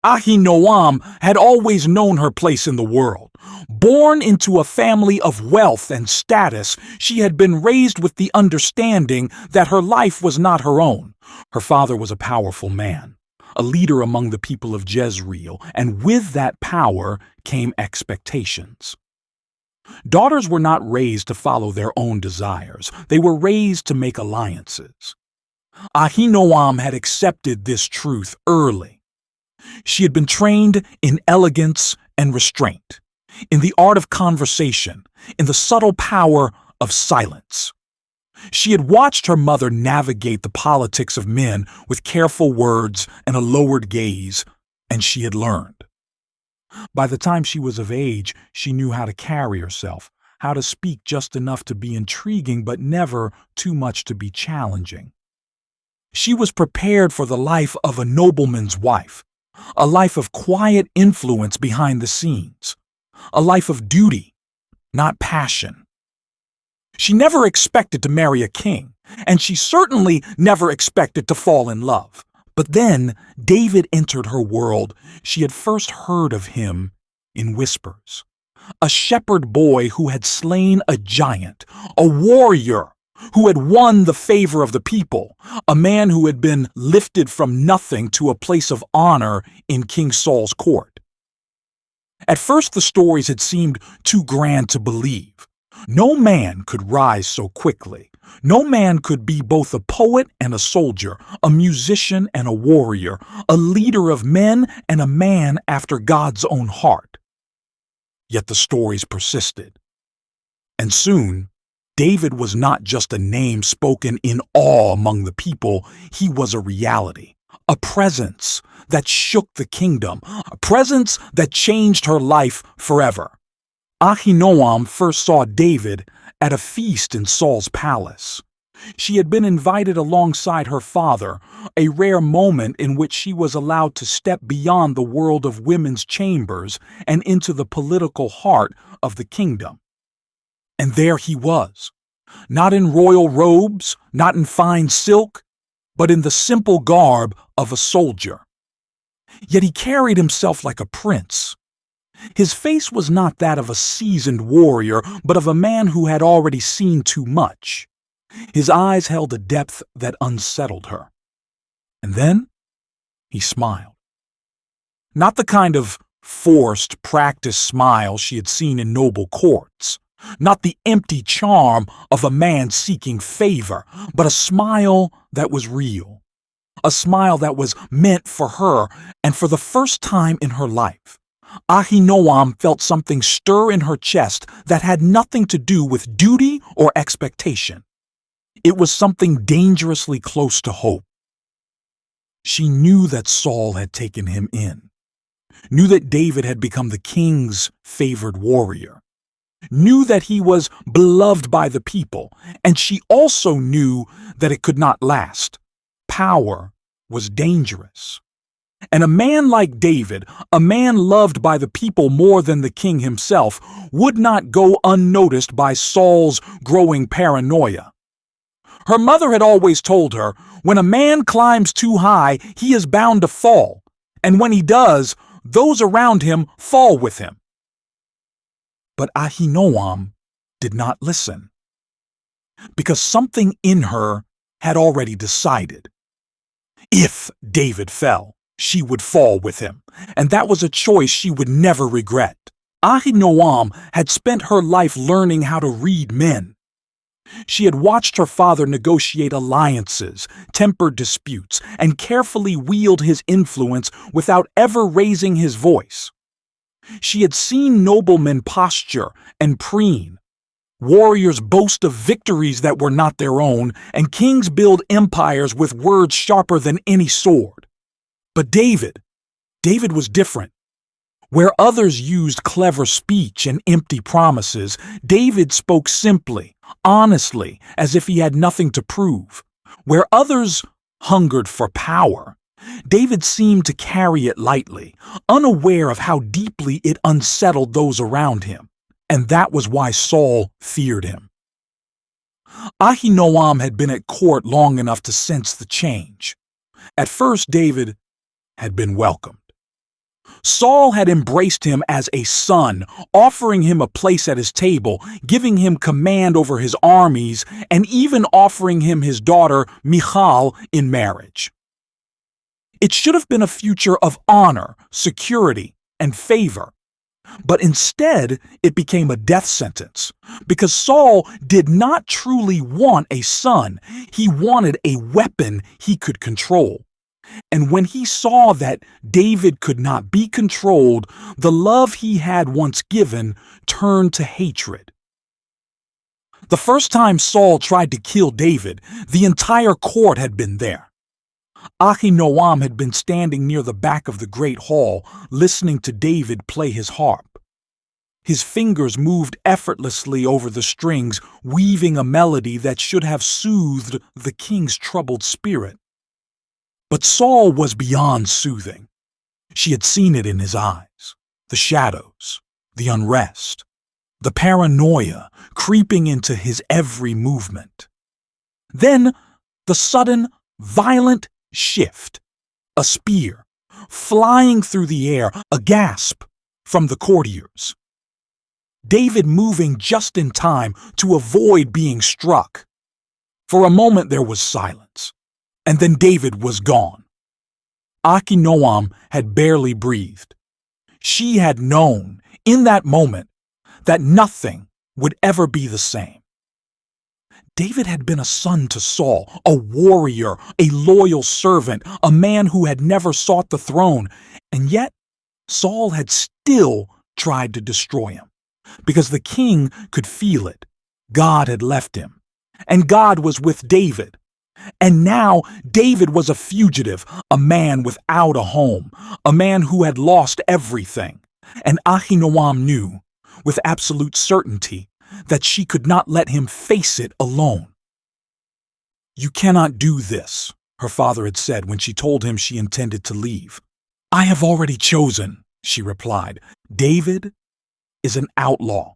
Ahinoam had always known her place in the world. Born into a family of wealth and status, she had been raised with the understanding that her life was not her own. Her father was a powerful man, a leader among the people of Jezreel, and with that power came expectations. Daughters were not raised to follow their own desires. They were raised to make alliances. Ahinoam had accepted this truth early. She had been trained in elegance and restraint, in the art of conversation, in the subtle power of silence. She had watched her mother navigate the politics of men with careful words and a lowered gaze, and she had learned. By the time she was of age, she knew how to carry herself, how to speak just enough to be intriguing but never too much to be challenging. She was prepared for the life of a nobleman's wife, a life of quiet influence behind the scenes, a life of duty, not passion. She never expected to marry a king, and she certainly never expected to fall in love. But then David entered her world. She had first heard of him in whispers. A shepherd boy who had slain a giant, a warrior who had won the favor of the people, a man who had been lifted from nothing to a place of honor in King Saul's court. At first the stories had seemed too grand to believe. No man could rise so quickly. No man could be both a poet and a soldier, a musician and a warrior, a leader of men and a man after God's own heart. Yet the stories persisted. And soon, David was not just a name spoken in awe among the people. He was a reality, a presence that shook the kingdom, a presence that changed her life forever. Ahinoam first saw David at a feast in Saul's palace. She had been invited alongside her father, a rare moment in which she was allowed to step beyond the world of women's chambers and into the political heart of the kingdom. And there he was, not in royal robes, not in fine silk, but in the simple garb of a soldier. Yet he carried himself like a prince. His face was not that of a seasoned warrior, but of a man who had already seen too much. His eyes held a depth that unsettled her. And then he smiled. Not the kind of forced, practiced smile she had seen in noble courts. Not the empty charm of a man seeking favor, but a smile that was real. A smile that was meant for her, and for the first time in her life, Ahinoam felt something stir in her chest that had nothing to do with duty or expectation. It was something dangerously close to hope. She knew that Saul had taken him in, knew that David had become the king's favored warrior, knew that he was beloved by the people, and she also knew that it could not last. Power was dangerous. And a man like David, a man loved by the people more than the king himself, would not go unnoticed by Saul's growing paranoia. Her mother had always told her, when a man climbs too high, he is bound to fall, and when he does, those around him fall with him. But Ahinoam did not listen, because something in her had already decided. If David fell, she would fall with him, and that was a choice she would never regret. Ahinoam had spent her life learning how to read men. She had watched her father negotiate alliances, temper disputes, and carefully wield his influence without ever raising his voice. She had seen noblemen posture and preen, warriors boast of victories that were not their own, and kings build empires with words sharper than any sword. But David was different. Where others used clever speech and empty promises, David spoke simply, honestly, as if he had nothing to prove. Where others hungered for power, David seemed to carry it lightly, unaware of how deeply it unsettled those around him. And that was why Saul feared him. Ahinoam had been at court long enough to sense the change. At first, David had been welcomed. Saul had embraced him as a son, offering him a place at his table, giving him command over his armies, and even offering him his daughter Michal in marriage. It should have been a future of honor, security, and favor. But instead, it became a death sentence, because Saul did not truly want a son. He wanted a weapon he could control. And when he saw that David could not be controlled, the love he had once given turned to hatred. The first time Saul tried to kill David, the entire court had been there. Ahinoam had been standing near the back of the great hall, listening to David play his harp. His fingers moved effortlessly over the strings, weaving a melody that should have soothed the king's troubled spirit. But Saul was beyond soothing. She had seen it in his eyes, the shadows, the unrest, the paranoia creeping into his every movement. Then the sudden, violent shift, a spear, flying through the air, a gasp from the courtiers. David moving just in time to avoid being struck. For a moment there was silence, and then David was gone. Ahinoam had barely breathed. She had known, in that moment, that nothing would ever be the same. David had been a son to Saul, a warrior, a loyal servant, a man who had never sought the throne, and yet Saul had still tried to destroy him, because the king could feel it. God had left him, and God was with David. And now David was a fugitive, a man without a home, a man who had lost everything. And Ahinoam knew, with absolute certainty, that she could not let him face it alone. "You cannot do this," her father had said when she told him she intended to leave. "I have already chosen," she replied. "David is an outlaw,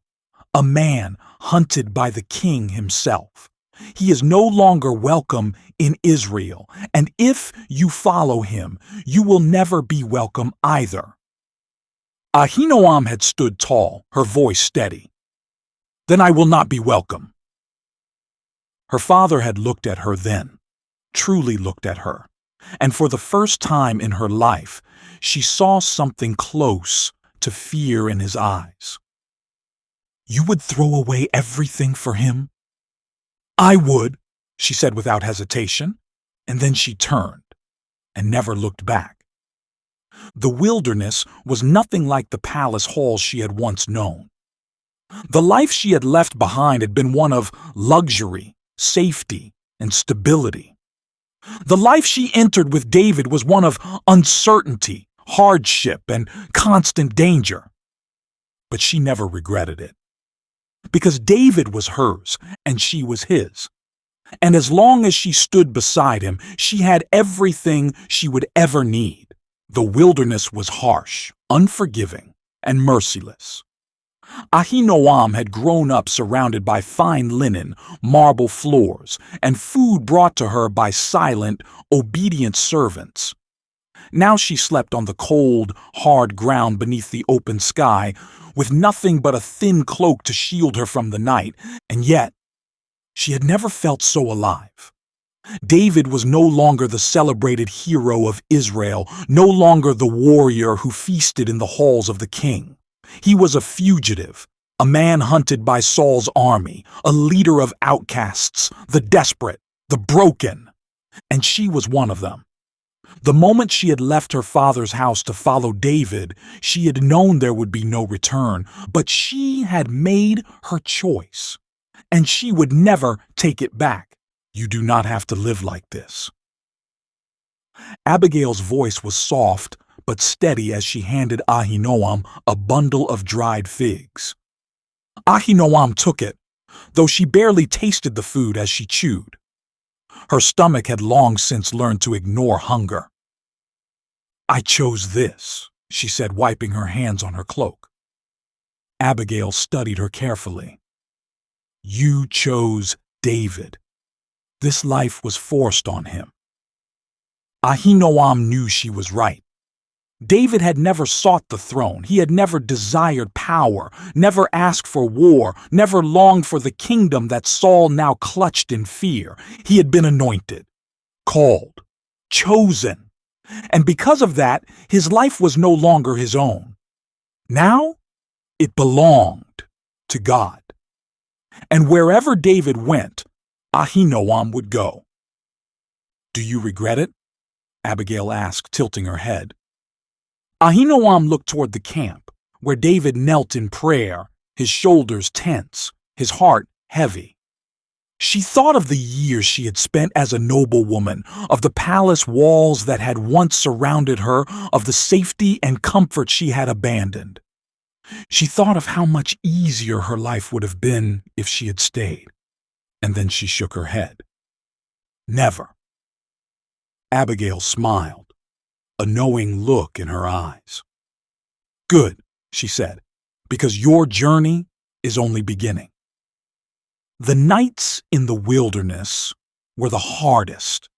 a man hunted by the king himself. He is no longer welcome in Israel, and if you follow him, you will never be welcome either." Ahinoam had stood tall, her voice steady. "Then I will not be welcome." Her father had looked at her then, truly looked at her, and for the first time in her life, she saw something close to fear in his eyes. "You would throw away everything for him?" "I would," she said without hesitation, and then she turned and never looked back. The wilderness was nothing like the palace halls she had once known. The life she had left behind had been one of luxury, safety, and stability. The life she entered with David was one of uncertainty, hardship, and constant danger. But she never regretted it, because David was hers and she was his. And as long as she stood beside him, she had everything she would ever need. The wilderness was harsh, unforgiving, and merciless. Ahinoam had grown up surrounded by fine linen, marble floors, and food brought to her by silent, obedient servants. Now she slept on the cold, hard ground beneath the open sky, with nothing but a thin cloak to shield her from the night, and yet she had never felt so alive. David was no longer the celebrated hero of Israel, no longer the warrior who feasted in the halls of the king. He was a fugitive, a man hunted by Saul's army, a leader of outcasts, the desperate, the broken, and she was one of them. The moment she had left her father's house to follow David, she had known there would be no return, but she had made her choice, and she would never take it back. "You do not have to live like this." Abigail's voice was soft but steady as she handed Ahinoam a bundle of dried figs. Ahinoam took it, though she barely tasted the food as she chewed. Her stomach had long since learned to ignore hunger. "I chose this," she said, wiping her hands on her cloak. Abigail studied her carefully. "You chose David. This life was forced on him." Ahinoam knew she was right. David had never sought the throne. He had never desired power, never asked for war, never longed for the kingdom that Saul now clutched in fear. He had been anointed, called, chosen. And because of that, his life was no longer his own. Now, it belonged to God. And wherever David went, Ahinoam would go. "Do you regret it?" Abigail asked, tilting her head. Ahinoam looked toward the camp, where David knelt in prayer, his shoulders tense, his heart heavy. She thought of the years she had spent as a noblewoman, of the palace walls that had once surrounded her, of the safety and comfort she had abandoned. She thought of how much easier her life would have been if she had stayed. And then she shook her head. Never. Abigail smiled, a knowing look in her eyes. "Good," she said, "because your journey is only beginning." The nights in the wilderness were the hardest.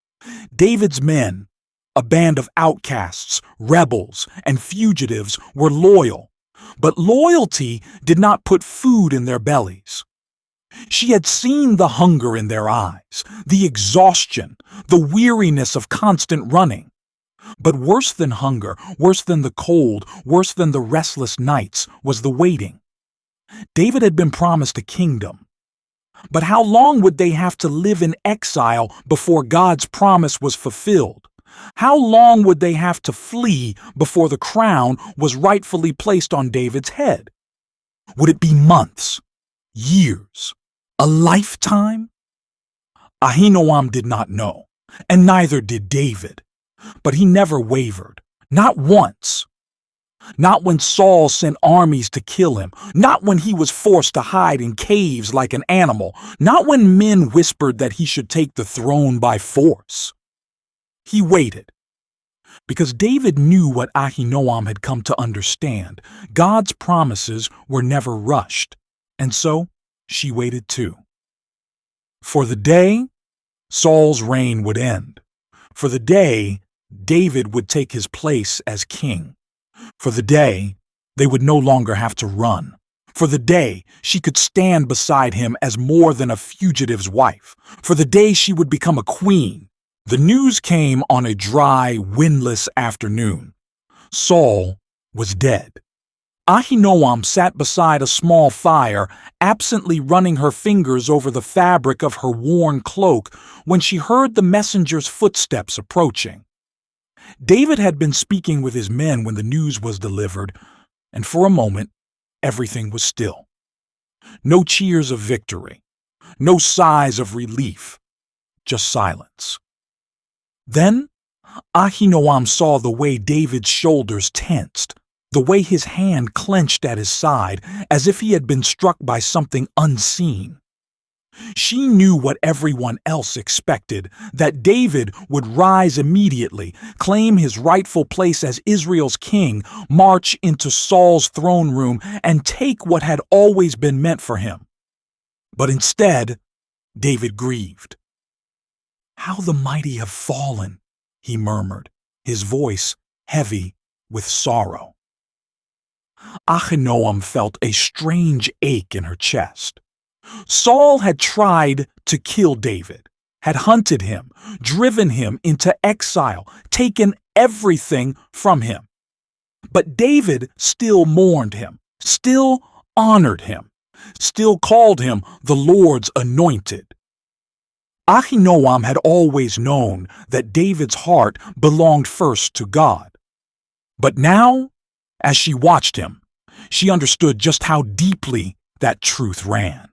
David's men, a band of outcasts, rebels, and fugitives, were loyal, but loyalty did not put food in their bellies. She had seen the hunger in their eyes, the exhaustion, the weariness of constant running. But worse than hunger, worse than the cold, worse than the restless nights, was the waiting. David had been promised a kingdom. But how long would they have to live in exile before God's promise was fulfilled? How long would they have to flee before the crown was rightfully placed on David's head? Would it be months, years, a lifetime? Ahinoam did not know, and neither did David. But he never wavered, not once. Not when Saul sent armies to kill him, not when he was forced to hide in caves like an animal, not when men whispered that he should take the throne by force. He waited, because David knew what Ahinoam had come to understand. God's promises were never rushed, and so she waited too. For the day, Saul's reign would end. For the day, David would take his place as king. For the day, they would no longer have to run. For the day, she could stand beside him as more than a fugitive's wife. For the day, she would become a queen. The news came on a dry, windless afternoon. Saul was dead. Ahinoam sat beside a small fire, absently running her fingers over the fabric of her worn cloak when she heard the messenger's footsteps approaching. David had been speaking with his men when the news was delivered, and for a moment, everything was still. No cheers of victory, no sighs of relief, just silence. Then, Ahinoam saw the way David's shoulders tensed, the way his hand clenched at his side, as if he had been struck by something unseen. She knew what everyone else expected, that David would rise immediately, claim his rightful place as Israel's king, march into Saul's throne room, and take what had always been meant for him. But instead, David grieved. "How the mighty have fallen," he murmured, his voice heavy with sorrow. Ahinoam felt a strange ache in her chest. Saul had tried to kill David, had hunted him, driven him into exile, taken everything from him. But David still mourned him, still honored him, still called him the Lord's anointed. Ahinoam had always known that David's heart belonged first to God. But now, as she watched him, she understood just how deeply that truth ran.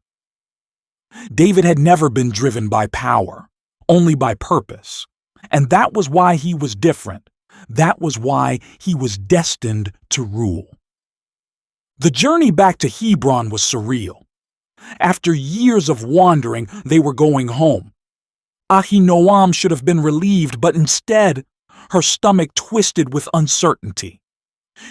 David had never been driven by power, only by purpose. And that was why he was different. That was why he was destined to rule. The journey back to Hebron was surreal. After years of wandering, they were going home. Ahinoam should have been relieved, but instead, her stomach twisted with uncertainty.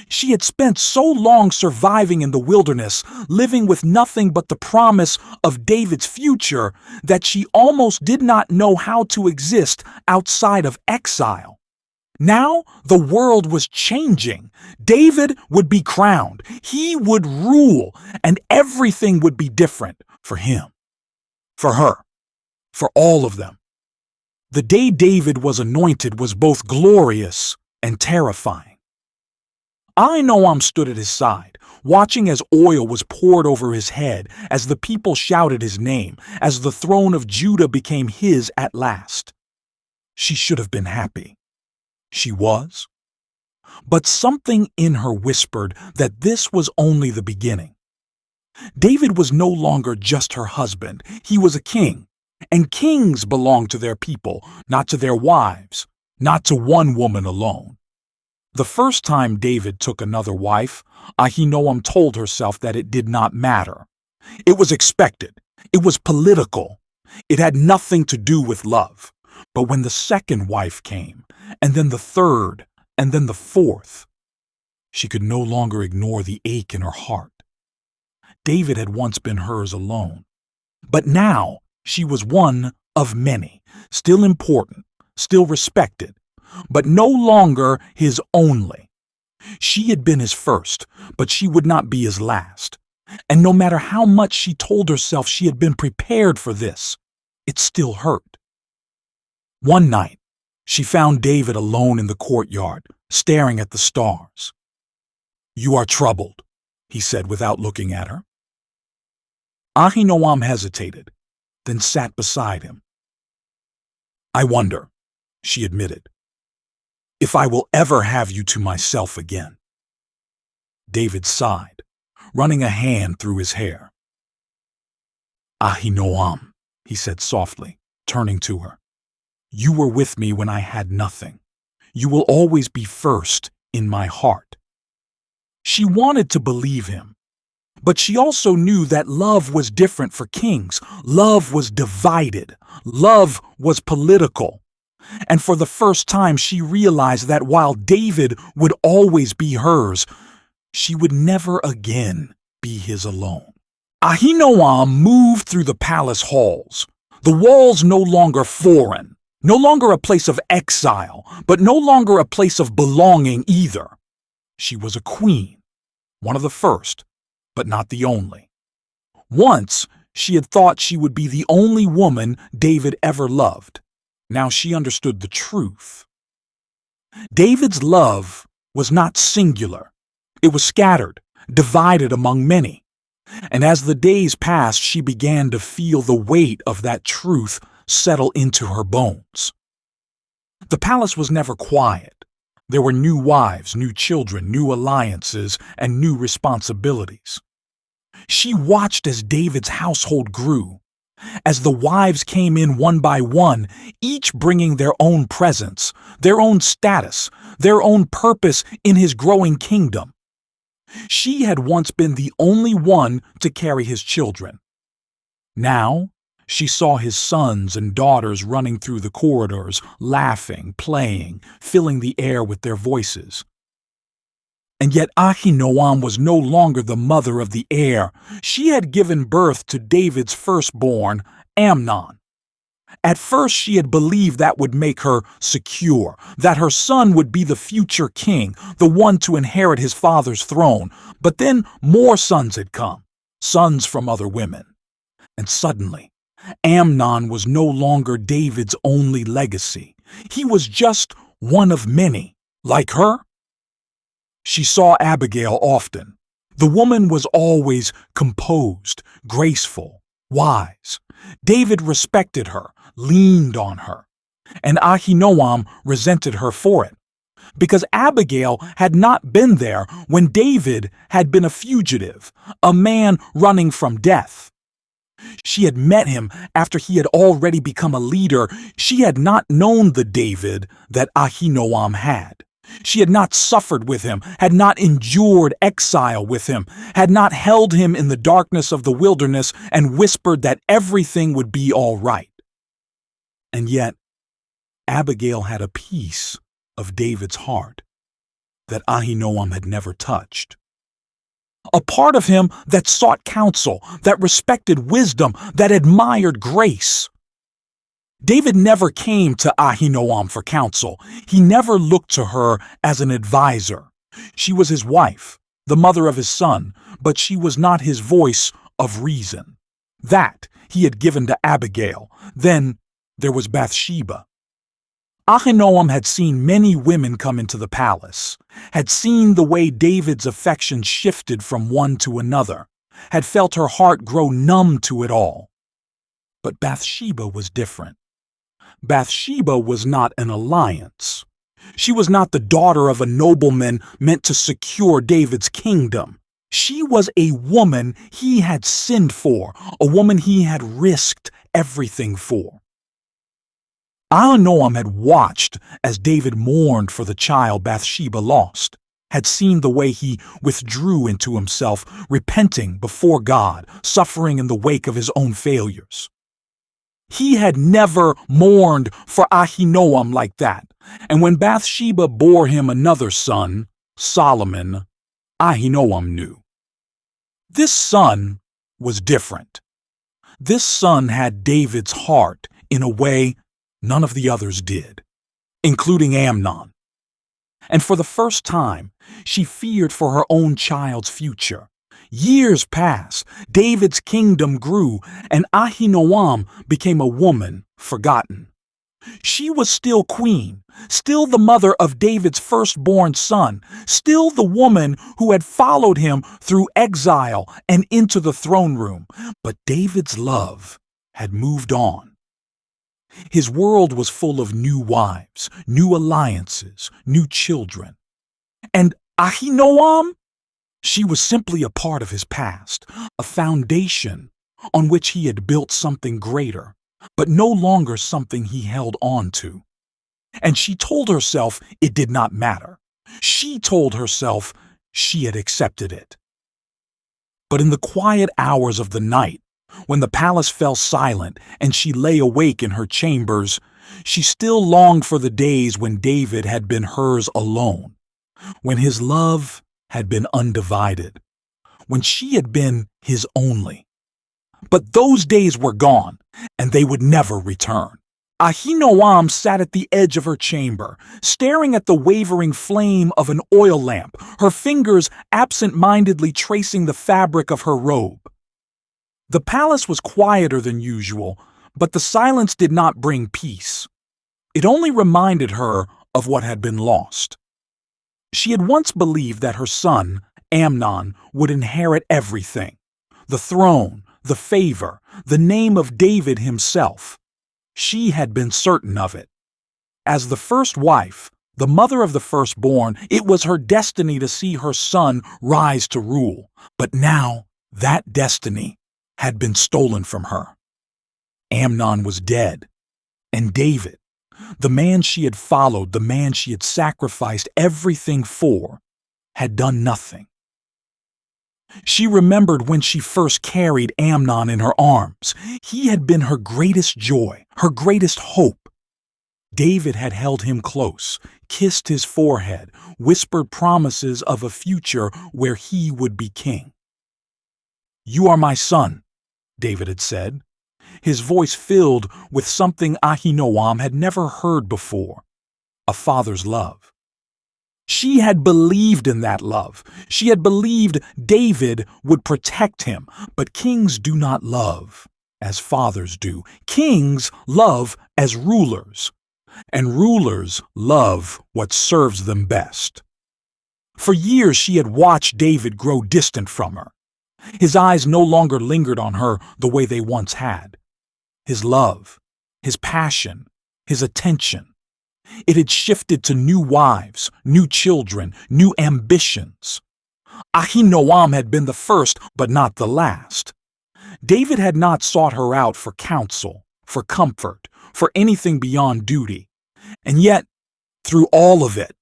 She had spent so long surviving in the wilderness, living with nothing but the promise of David's future, that she almost did not know how to exist outside of exile. Now the world was changing. David would be crowned. He would rule, and everything would be different for him, for her, for all of them. The day David was anointed was both glorious and terrifying. Ahinoam stood at his side, watching as oil was poured over his head, as the people shouted his name, as the throne of Judah became his at last. She should have been happy. She was. But something in her whispered that this was only the beginning. David was no longer just her husband. He was a king, and kings belonged to their people, not to their wives, not to one woman alone. The first time David took another wife, Ahinoam told herself that it did not matter. It was expected. It was political. It had nothing to do with love. But when the second wife came, and then the third, and then the fourth, she could no longer ignore the ache in her heart. David had once been hers alone, but now she was one of many, still important, still respected, but no longer his only. She had been his first, but she would not be his last. And no matter how much she told herself she had been prepared for this, it still hurt. One night, she found David alone in the courtyard, staring at the stars. "You are troubled," he said without looking at her. Ahinoam hesitated, then sat beside him. "I wonder," she admitted, "if I will ever have you to myself again." David sighed, running a hand through his hair. "Ahinoam," he said softly, turning to her. "You were with me when I had nothing. You will always be first in my heart." She wanted to believe him, but she also knew that love was different for kings. Love was divided. Love was political. And for the first time, she realized that while David would always be hers, she would never again be his alone. Ahinoam moved through the palace halls, the walls no longer foreign. No longer a place of exile, but no longer a place of belonging either. She was a queen, one of the first, but not the only. Once, she had thought she would be the only woman David ever loved. Now she understood the truth. David's love was not singular. It was scattered, divided among many. And as the days passed, she began to feel the weight of that truth settle into her bones. The palace was never quiet. There were new wives, new children, new alliances, and new responsibilities. She watched as David's household grew, as the wives came in one by one, each bringing their own presence, their own status, their own purpose in his growing kingdom. She had once been the only one to carry his children. Now, she saw his sons and daughters running through the corridors, laughing, playing, filling the air with their voices. And yet Ahinoam was no longer the mother of the heir. She had given birth to David's firstborn, Amnon. At first she had believed that would make her secure, that her son would be the future king, the one to inherit his father's throne. But then more sons had come, sons from other women. And suddenly, Amnon was no longer David's only legacy. He was just one of many. Like her? She saw Abigail often. The woman was always composed, graceful, wise. David respected her, leaned on her, and Ahinoam resented her for it, because Abigail had not been there when David had been a fugitive, a man running from death. She had met him after he had already become a leader. She had not known the David that Ahinoam had. She had not suffered with him, had not endured exile with him, had not held him in the darkness of the wilderness and whispered that everything would be all right. And yet, Abigail had a piece of David's heart that Ahinoam had never touched. A part of him that sought counsel, that respected wisdom, that admired grace. David never came to Ahinoam for counsel. He never looked to her as an advisor. She was his wife, the mother of his son, but she was not his voice of reason. That he had given to Abigail. Then there was Bathsheba. Ahinoam had seen many women come into the palace, had seen the way David's affection shifted from one to another, had felt her heart grow numb to it all. But Bathsheba was different. Bathsheba was not an alliance. She was not the daughter of a nobleman meant to secure David's kingdom. She was a woman he had sinned for, a woman he had risked everything for. Ahinoam had watched as David mourned for the child Bathsheba lost, had seen the way he withdrew into himself, repenting before God, suffering in the wake of his own failures. He had never mourned for Ahinoam like that, and when Bathsheba bore him another son, Solomon, Ahinoam knew. This son was different. This son had David's heart in a way none of the others did, including Amnon. And for the first time, she feared for her own child's future. Years passed, David's kingdom grew, and Ahinoam became a woman forgotten. She was still queen, still the mother of David's firstborn son, still the woman who had followed him through exile and into the throne room. But David's love had moved on. His world was full of new wives, new alliances, new children. And Ahinoam? She was simply a part of his past, a foundation on which he had built something greater, but no longer something he held on to. And she told herself it did not matter. She told herself she had accepted it. But in the quiet hours of the night, when the palace fell silent and she lay awake in her chambers, she still longed for the days when David had been hers alone, when his love had been undivided, when she had been his only. But those days were gone, and they would never return. Ahinoam sat at the edge of her chamber, staring at the wavering flame of an oil lamp, her fingers absent-mindedly tracing the fabric of her robe. The palace was quieter than usual, but the silence did not bring peace. It only reminded her of what had been lost. She had once believed that her son, Amnon, would inherit everything: the throne, the favor, the name of David himself. She had been certain of it. As the first wife, the mother of the firstborn, it was her destiny to see her son rise to rule. But now, that destiny had been stolen from her. Amnon was dead, and David, the man she had followed, the man she had sacrificed everything for, had done nothing. She remembered when she first carried Amnon in her arms. He had been her greatest joy, her greatest hope. David had held him close, kissed his forehead, whispered promises of a future where he would be king. "You are my son," David had said, his voice filled with something Ahinoam had never heard before: a father's love. She had believed in that love. She had believed David would protect him. But kings do not love as fathers do. Kings love as rulers, and rulers love what serves them best. For years she had watched David grow distant from her. His eyes no longer lingered on her the way they once had. His love, his passion, his attention, it had shifted to new wives, new children, new ambitions. Ahinoam had been the first, but not the last. David had not sought her out for counsel, for comfort, for anything beyond duty. And yet, through all of it,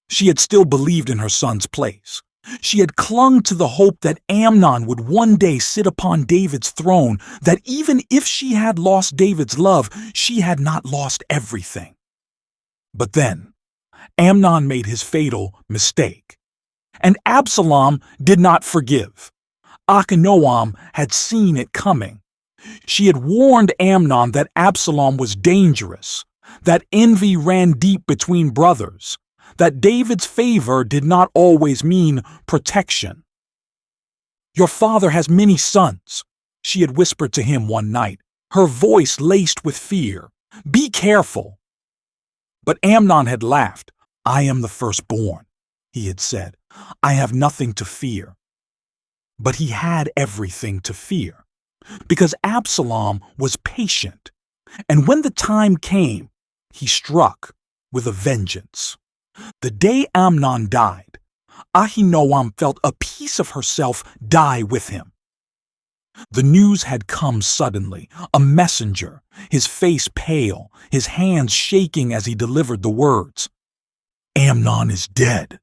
she had still believed in her son's place. She had clung to the hope that Amnon would one day sit upon David's throne, that even if she had lost David's love, she had not lost everything. But then, Amnon made his fatal mistake. And Absalom did not forgive. Ahinoam had seen it coming. She had warned Amnon that Absalom was dangerous, that envy ran deep between brothers, that David's favor did not always mean protection. "Your father has many sons," she had whispered to him one night, her voice laced with fear. "Be careful." But Amnon had laughed. "I am the firstborn," he had said. "I have nothing to fear." But he had everything to fear, because Absalom was patient, and when the time came, he struck with a vengeance. The day Amnon died, Ahinoam felt a piece of herself die with him. The news had come suddenly, a messenger, his face pale, his hands shaking as he delivered the words. "Amnon is dead."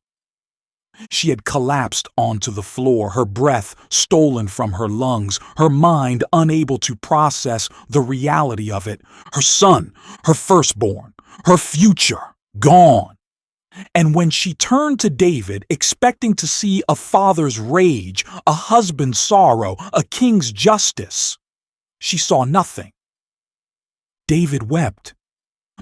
She had collapsed onto the floor, her breath stolen from her lungs, her mind unable to process the reality of it. Her son, her firstborn, her future, gone. And when she turned to David, expecting to see a father's rage, a husband's sorrow, a king's justice, she saw nothing. David wept,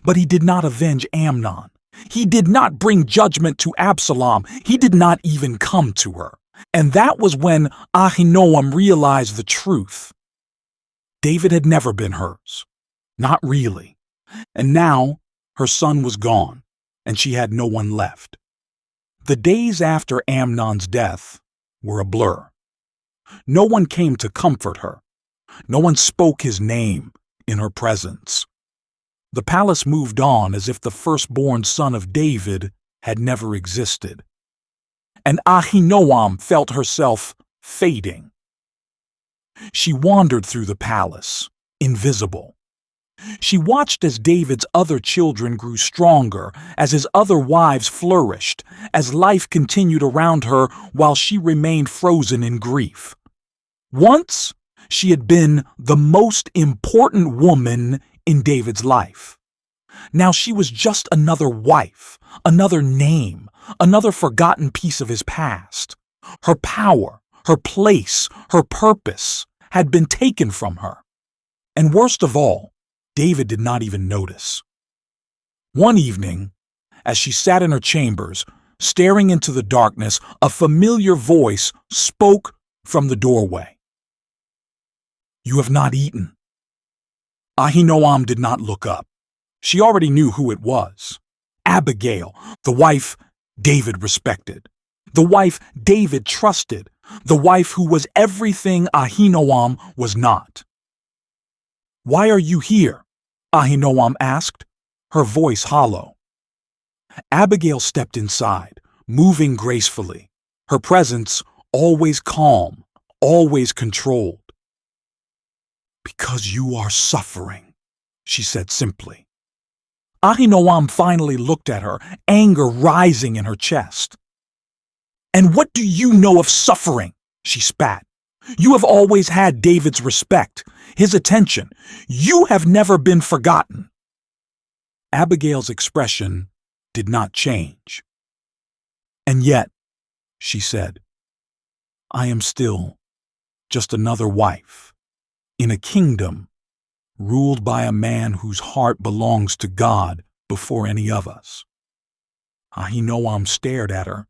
but he did not avenge Amnon. He did not bring judgment to Absalom. He did not even come to her. And that was when Ahinoam realized the truth. David had never been hers. Not really. And now her son was gone, and she had no one left. The days after Amnon's death were a blur. No one came to comfort her. No one spoke his name in her presence. The palace moved on as if the firstborn son of David had never existed. And Ahinoam felt herself fading. She wandered through the palace, invisible. She watched as David's other children grew stronger, as his other wives flourished, as life continued around her while she remained frozen in grief. Once, she had been the most important woman in David's life. Now she was just another wife, another name, another forgotten piece of his past. Her power, her place, her purpose had been taken from her. And worst of all, David did not even notice. One evening, as she sat in her chambers, staring into the darkness, a familiar voice spoke from the doorway. "You have not eaten." Ahinoam did not look up. She already knew who it was. Abigail, the wife David respected, the wife David trusted, the wife who was everything Ahinoam was not. "Why are you here?" Ahinoam asked, her voice hollow. Abigail stepped inside, moving gracefully, her presence always calm, always controlled. "Because you are suffering," she said simply. Ahinoam finally looked at her, anger rising in her chest. "And what do you know of suffering?" she spat. "You have always had David's respect, his attention. You have never been forgotten." Abigail's expression did not change. "And yet," she said, "I am still just another wife in a kingdom ruled by a man whose heart belongs to God before any of us." Ahinoam stared at her.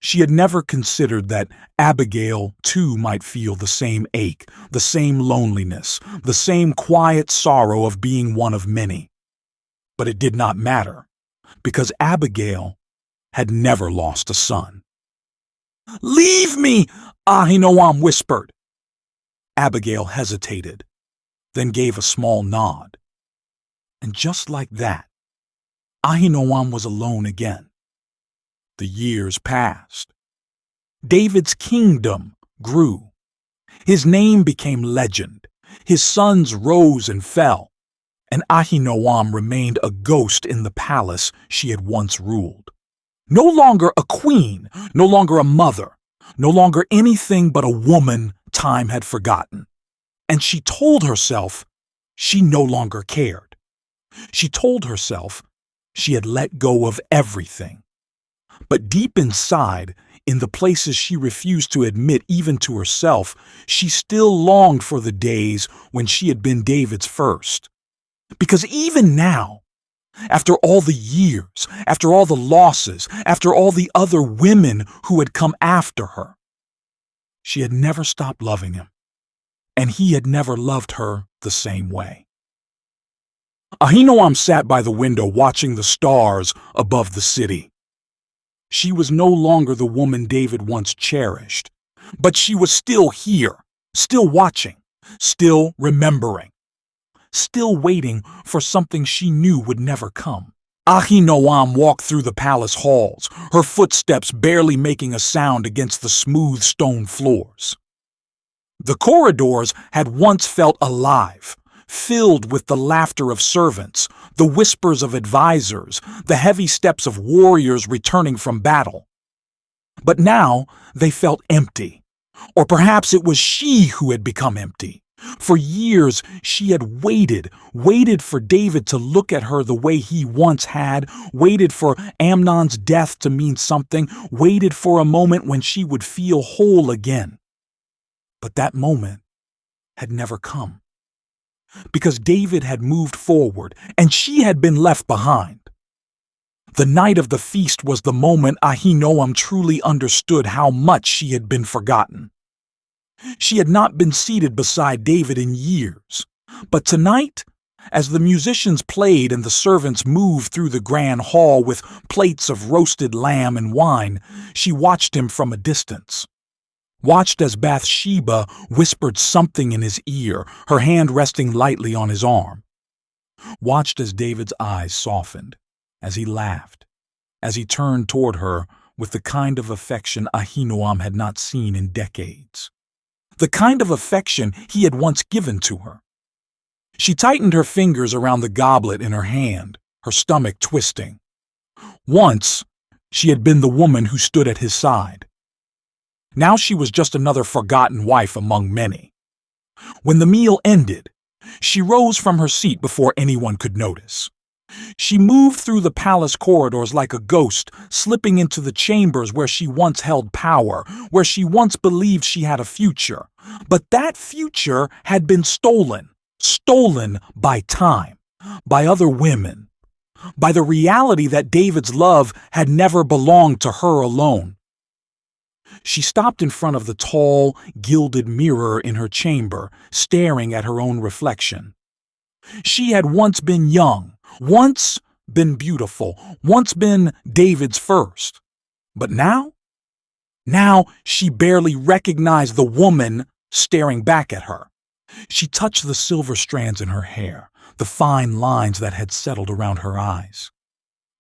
She had never considered that Abigail too might feel the same ache, the same loneliness, the same quiet sorrow of being one of many. But it did not matter, because Abigail had never lost a son. "Leave me!" Ahinoam whispered. Abigail hesitated, then gave a small nod. And just like that, Ahinoam was alone again. The years passed. David's kingdom grew. His name became legend. His sons rose and fell, and Ahinoam remained a ghost in the palace she had once ruled. No longer a queen, no longer a mother, no longer anything but a woman time had forgotten. And she told herself she no longer cared. She told herself she had let go of everything. But deep inside, In the places she refused to admit even to herself, she still longed for the days when she had been David's first. Because even now, after all the years, after all the losses, after all the other women who had come after her, she had never stopped loving him, and he had never loved her the same way. Ahinoam sat by the window watching the stars above the city. She was no longer the woman David once cherished, but she was still here, still watching, still remembering, still waiting for something she knew would never come. Ahinoam walked through the palace halls, her footsteps barely making a sound against the smooth stone floors. The corridors had once felt alive, filled with the laughter of servants, the whispers of advisors, the heavy steps of warriors returning from battle. But now they felt empty. Or perhaps it was she who had become empty. For years she had waited for David to look at her the way he once had, waited for Amnon's death to mean something, waited for a moment when she would feel whole again. But that moment had never come. Because David had moved forward and she had been left behind. The night of the feast was the moment Ahinoam truly understood how much she had been forgotten. She had not been seated beside David in years, but tonight, as the musicians played and the servants moved through the grand hall with plates of roasted lamb and wine, she watched him from a distance. Watched as Bathsheba whispered something in his ear, her hand resting lightly on his arm. Watched as David's eyes softened, as he laughed, as he turned toward her with the kind of affection Ahinoam had not seen in decades. The kind of affection he had once given to her. She tightened her fingers around the goblet in her hand, her stomach twisting. Once, she had been the woman who stood at his side. Now she was just another forgotten wife among many. When the meal ended, she rose from her seat before anyone could notice. She moved through the palace corridors like a ghost, slipping into the chambers where she once held power, where she once believed she had a future. But that future had been stolen by time, by other women, by the reality that David's love had never belonged to her alone. She stopped in front of the tall, gilded mirror in her chamber, staring at her own reflection. She had once been young, once been beautiful, once been David's first. But now she barely recognized the woman staring back at her. She touched the silver strands in her hair, the fine lines that had settled around her eyes.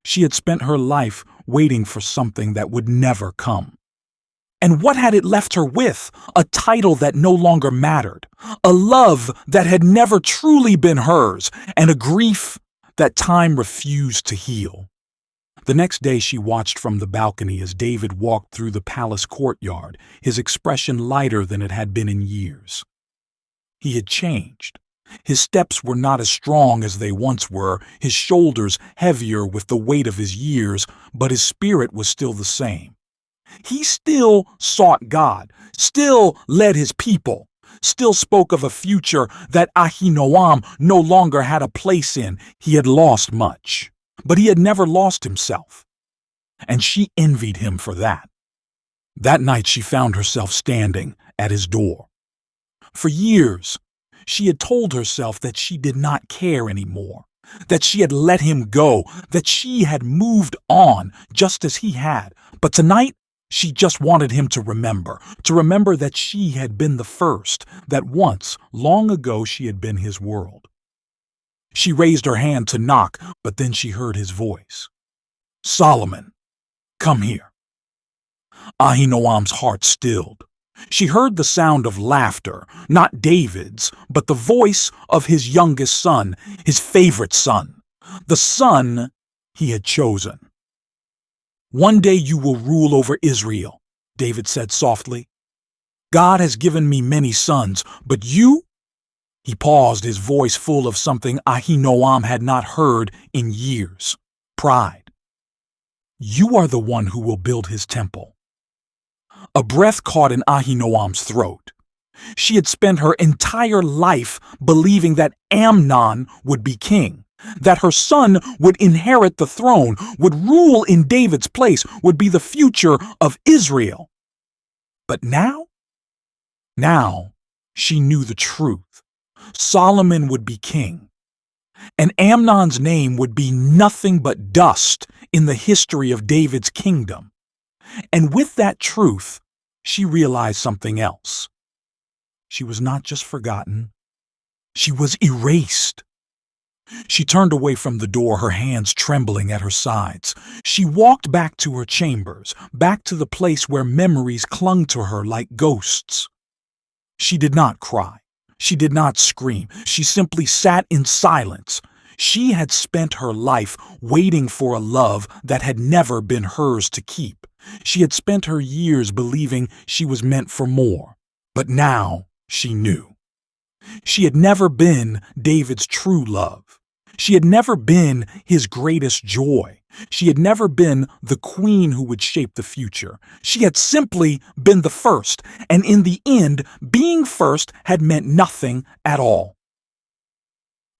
She had spent her life waiting for something that would never come. And what had it left her with? A title that no longer mattered, a love that had never truly been hers, and a grief that time refused to heal. The next day she watched from the balcony as David walked through the palace courtyard, his expression lighter than it had been in years. He had changed. His steps were not as strong as they once were, his shoulders heavier with the weight of his years, but his spirit was still the same. He still sought God, still led his people, still spoke of a future that Ahinoam no longer had a place in. He had lost much, but he had never lost himself. And she envied him for that. That night she found herself standing at his door. For years, she had told herself that she did not care anymore, that she had let him go, that she had moved on just as he had. But tonight, she just wanted him to remember that she had been the first, that once, long ago, she had been his world. She raised her hand to knock, but then she heard his voice. "Solomon, come here." Ahinoam's heart stilled. She heard the sound of laughter, not David's, but the voice of his youngest son, his favorite son, the son he had chosen. "One day you will rule over Israel," David said softly. "God has given me many sons, but you?" He paused, his voice full of something Ahinoam had not heard in years. Pride. "You are the one who will build his temple." A breath caught in Ahinoam's throat. She had spent her entire life believing that Amnon would be king, that her son would inherit the throne, would rule in David's place, would be the future of Israel. But now she knew the truth. Solomon would be king, and Amnon's name would be nothing but dust in the history of David's kingdom. And with that truth, she realized something else. She was not just forgotten, she was erased. She turned away from the door, her hands trembling at her sides. She walked back to her chambers, back to the place where memories clung to her like ghosts. She did not cry. She did not scream. She simply sat in silence. She had spent her life waiting for a love that had never been hers to keep. She had spent her years believing she was meant for more. But now she knew. She had never been David's true love. She had never been his greatest joy. She had never been the queen who would shape the future. She had simply been the first, and in the end, being first had meant nothing at all.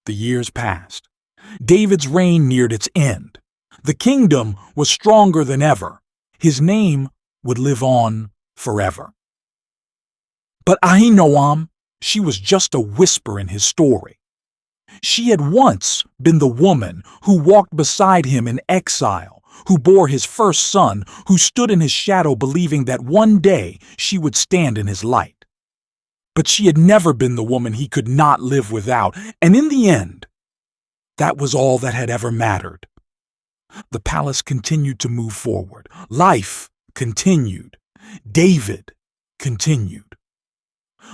The years passed. David's reign neared its end. The kingdom was stronger than ever. His name would live on forever. But Ahinoam, she was just a whisper in his story. She had once been the woman who walked beside him in exile, who bore his first son, who stood in his shadow believing that one day she would stand in his light. But she had never been the woman he could not live without, and in the end, that was all that had ever mattered. The palace continued to move forward. Life continued. David continued.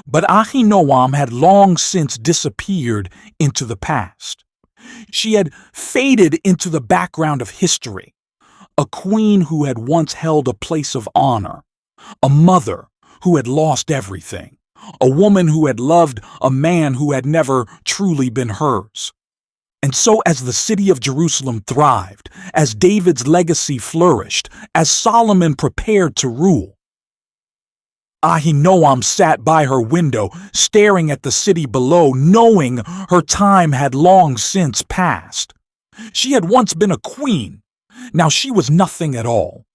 But Ahinoam had long since disappeared into the past. She had faded into the background of history, a queen who had once held a place of honor, a mother who had lost everything, a woman who had loved a man who had never truly been hers. And so as the city of Jerusalem thrived, as David's legacy flourished, as Solomon prepared to rule, Ahinoam sat by her window, staring at the city below, knowing her time had long since passed. She had once been a queen. Now she was nothing at all.